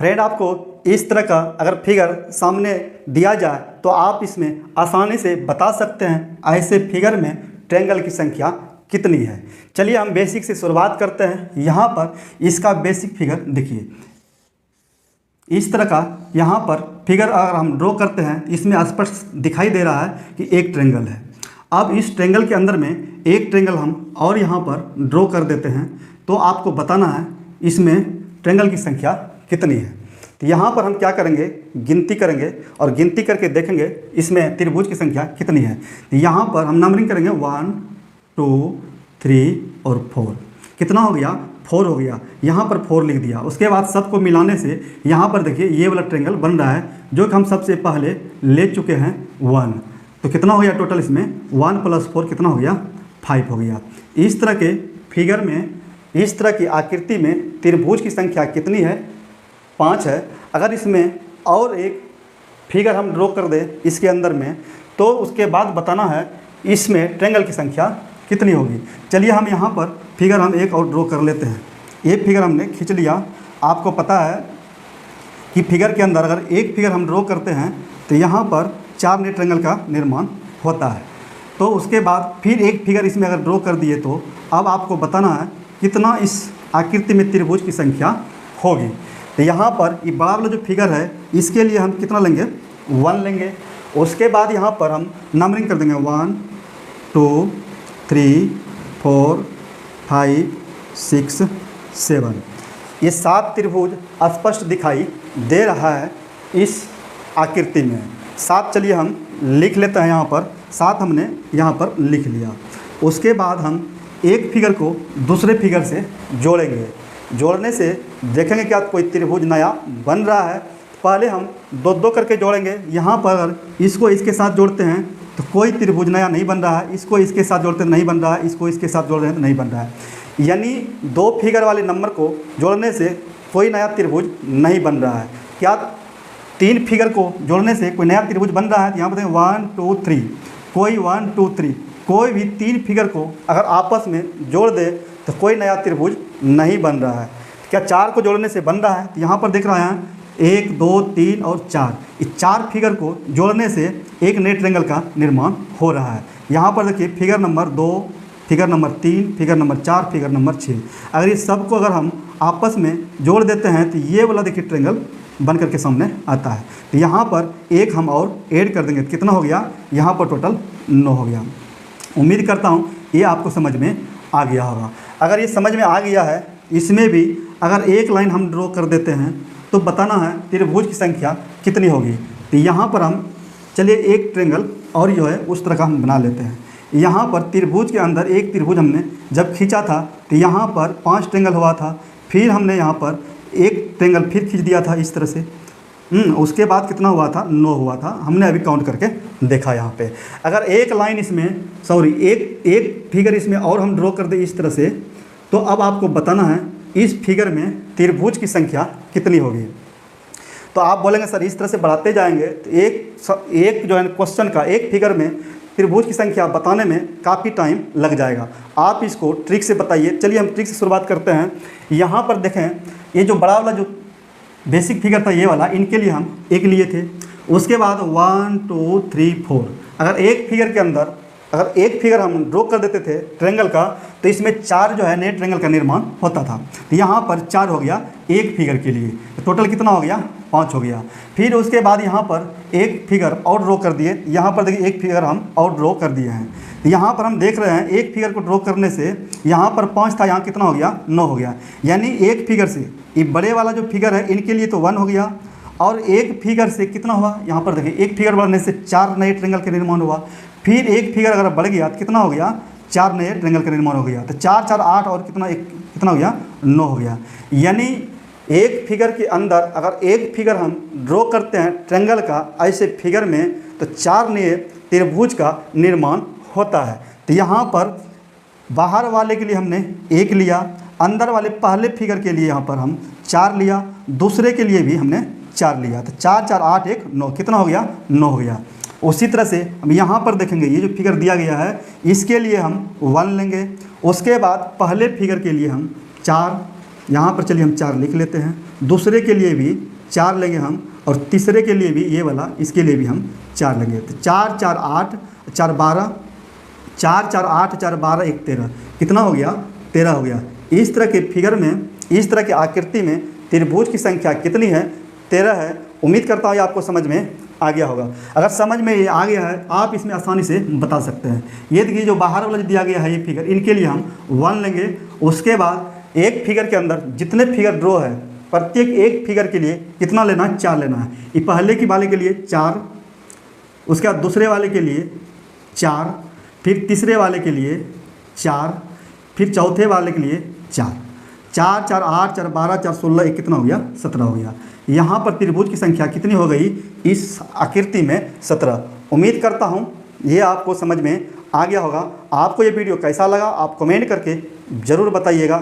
Friend, आपको इस तरह का अगर फिगर सामने दिया जाए तो आप इसमें आसानी से बता सकते हैं ऐसे फिगर में ट्रायंगल की संख्या कितनी है। चलिए हम बेसिक से शुरुआत करते हैं। यहाँ पर इसका बेसिक फिगर देखिए, इस तरह का यहाँ पर फिगर अगर हम ड्रॉ करते हैं इसमें स्पष्ट दिखाई दे रहा है कि एक ट्रायंगल है। अब इस ट्रायंगल के अंदर में एक ट्रायंगल हम और यहाँ पर ड्रॉ कर देते हैं तो आपको बताना है इसमें ट्रायंगल की संख्या कितनी है। तो यहाँ पर हम क्या करेंगे, गिनती करेंगे और गिनती करके देखेंगे इसमें त्रिभुज की संख्या कितनी है। तो यहाँ पर हम नंबरिंग करेंगे 1 2 3 और 4। कितना हो गया, 4 हो गया। यहाँ पर 4 लिख दिया। उसके बाद सबको मिलाने से यहाँ पर देखिए ये वाला ट्रायंगल बन रहा है जो कि हम सबसे पहले ले चुके हैं 1। तो कितना हो गया टोटल इसमें 1 + 4 कितना हो गया, 5 हो गया। इस तरह के फिगर में, इस तरह की आकृति में त्रिभुज की संख्या कितनी है, 5 है। अगर इसमें और एक फिगर हम ड्रॉ कर दें इसके अंदर में तो उसके बाद बताना है इसमें ट्रायंगल की संख्या कितनी होगी। चलिए हम यहाँ पर फिगर हम एक और ड्रॉ कर लेते हैं। ये फिगर हमने खींच लिया। आपको पता है कि फिगर के अंदर अगर एक फिगर हम ड्रॉ करते हैं तो यहाँ पर 4 नए ट्रायंगल का निर्माण होता है। तो उसके बाद फिर एक फिगर इसमें अगर ड्रॉ कर दिए तो अब आपको बताना है कितना इस आकृति में त्रिभुज की संख्या होगी। तो यहाँ पर ये बड़ा वाला जो फिगर है इसके लिए हम कितना लेंगे, 1 लेंगे। उसके बाद यहाँ पर हम नंबरिंग कर देंगे 1 2 3 4 5 6 7। ये 7 त्रिभुज स्पष्ट दिखाई दे रहा है इस आकृति में। 7 चलिए हम लिख लेते हैं। यहाँ पर 7 हमने यहाँ पर लिख लिया। उसके बाद हम एक फिगर को दूसरे फिगर से जोड़ेंगे। जोड़ने से देखेंगे क्या कोई त्रिभुज नया बन रहा है। पहले हम 2-2 करके जोड़ेंगे। यहाँ पर अगर इसको इसके साथ जोड़ते हैं तो कोई त्रिभुज नया नहीं बन रहा है, इसको इसके साथ जोड़ते हैं नहीं बन रहा है, इसको इसके साथ जोड़ रहे हैं तो नहीं बन रहा है। यानी 2 फिगर वाले नंबर को जोड़ने से कोई नया त्रिभुज नहीं बन रहा है। क्या 3 फिगर को जोड़ने से कोई नया त्रिभुज बन रहा है? यहाँ पर 1 2 3, कोई 1 2 3, कोई भी 3 फिगर को अगर आपस में जोड़ दे तो कोई नया त्रिभुज नहीं बन रहा है। क्या 4 को जोड़ने से बन रहा है? तो यहाँ पर देख रहे हैं 1 2 3 और 4, इस 4 फिगर को जोड़ने से एक नए ट्रायंगल का निर्माण हो रहा है। यहाँ पर देखिए figure number 2, figure number 3, figure number 4, figure number 6। अगर ये सब को अगर हम आपस में जोड़ देते हैं तो ये वाला देखिए ट्रायंगल बन करके सामने आता है। तो यहाँ पर एक हम और ऐड कर देंगे, कितना हो गया, यहाँ पर टोटल 9 हो गया। उम्मीद करता हूँ ये आपको समझ में आ गया होगा। अगर ये समझ में आ गया है, इसमें भी अगर एक लाइन हम ड्रॉ कर देते हैं तो बताना है त्रिभुज की संख्या कितनी होगी। तो यहाँ पर हम चलिए एक ट्रायंगल और जो है उस तरह का हम बना लेते हैं। यहाँ पर त्रिभुज के अंदर एक त्रिभुज हमने जब खींचा था तो यहाँ पर 5 ट्रायंगल हुआ था। फिर हमने यहाँ पर एक ट्रायंगल फिर खींच दिया था इस तरह से। उसके बाद कितना हुआ था, 9 हुआ था। हमने अभी काउंट करके देखा। यहाँ पे अगर एक लाइन इसमें एक फिगर इसमें और हम ड्रॉ कर दें इस तरह से तो अब आपको बताना है इस फिगर में त्रिभुज की संख्या कितनी होगी। तो आप बोलेंगे सर इस तरह से बढ़ाते जाएंगे तो एक जो है क्वेश्चन का एक फिगर में त्रिभुज की संख्या बताने में काफ़ी टाइम लग जाएगा। आप इसको ट्रिक से बताइए। चलिए हम ट्रिक से शुरुआत करते हैं। यहाँ पर देखें ये जो बड़ा वाला जो बेसिक फिगर था ये वाला, इनके लिए हम एक लिए थे। उसके बाद 1 2 3 4 अगर एक फिगर के अंदर अगर एक फिगर हम ड्रॉ कर देते थे ट्रायंगल का तो इसमें 4 जो है नए ट्रायंगल का निर्माण होता था। तो यहाँ पर 4 हो गया एक फिगर के लिए। तो टोटल कितना हो गया, 5 हो गया। फिर उसके बाद यहाँ पर एक फिगर और ड्रॉ कर दिए। यहाँ पर देखिए एक फिगर हम और ड्रॉ कर दिए हैं। तो यहाँ पर हम देख रहे हैं एक फिगर को ड्रॉ करने से यहाँ पर 5 था, यहाँ कितना हो गया, 9 हो गया। यानी एक फिगर से ये बड़े वाला जो फिगर है इनके लिए तो 1 हो गया और एक फिगर से कितना हुआ, यहाँ पर देखिए एक फिगर बढ़ने से 4 नए ट्रायंगल का निर्माण हुआ। फिर एक फिगर अगर बढ़ गया तो कितना हो गया, 4 नए ट्रायंगल का निर्माण हो गया। तो 4 4 8 और कितना हो गया, 9 हो गया। यानी एक फिगर के अंदर अगर एक फिगर हम ड्रॉ करते हैं ट्रायंगल का ऐसे फिगर में तो 4 नए त्रिभुज का निर्माण होता है। तो यहाँ पर बाहर वाले के लिए हमने 1 लिया, अंदर वाले पहले फिगर के लिए यहाँ पर हम 4 लिया, दूसरे के लिए भी हमने 4 लिया। तो 4 4 8 1 9 कितना हो गया, 9 हो गया। उसी तरह से हम यहाँ पर देखेंगे ये जो फिगर दिया गया है इसके लिए हम 1 लेंगे। उसके बाद पहले फिगर के लिए हम 4 यहाँ पर चलिए हम 4 लिख लेते हैं। दूसरे के लिए भी 4 लेंगे हम, और तीसरे के लिए भी ये वाला, इसके लिए भी हम 4 लेंगे। तो 4 4 8 4 12, 4 4 8 4 12 1 13, कितना हो गया? 13 हो गया। इस तरह के फिगर में, इस तरह की आकृति में त्रिभुज की संख्या कितनी है? 13 है। उम्मीद करता हूँ ये आपको समझ में आ गया होगा। अगर समझ में ये आ गया है, आप इसमें आसानी से बता सकते हैं। ये देखिए जो बाहर वाला जो दिया गया है ये फिगर, इनके लिए हम 1 लेंगे। उसके बाद एक फिगर के अंदर जितने फिगर ड्रॉ है, प्रत्येक एक फिगर के लिए कितना लेना है? 4 लेना है। ये पहले की वाले के लिए 4, उसके बाद दूसरे वाले के लिए 4, फिर तीसरे वाले के लिए 4, फिर चौथे वाले के लिए 4। 4 4 8 4 12 4 16, एक कितना हो गया? 17 हो गया। यहाँ पर त्रिभुज की संख्या कितनी हो गई इस आकृति में? 17। उम्मीद करता हूँ ये आपको समझ में आ गया होगा। आपको ये वीडियो कैसा लगा आप कमेंट करके ज़रूर बताइएगा।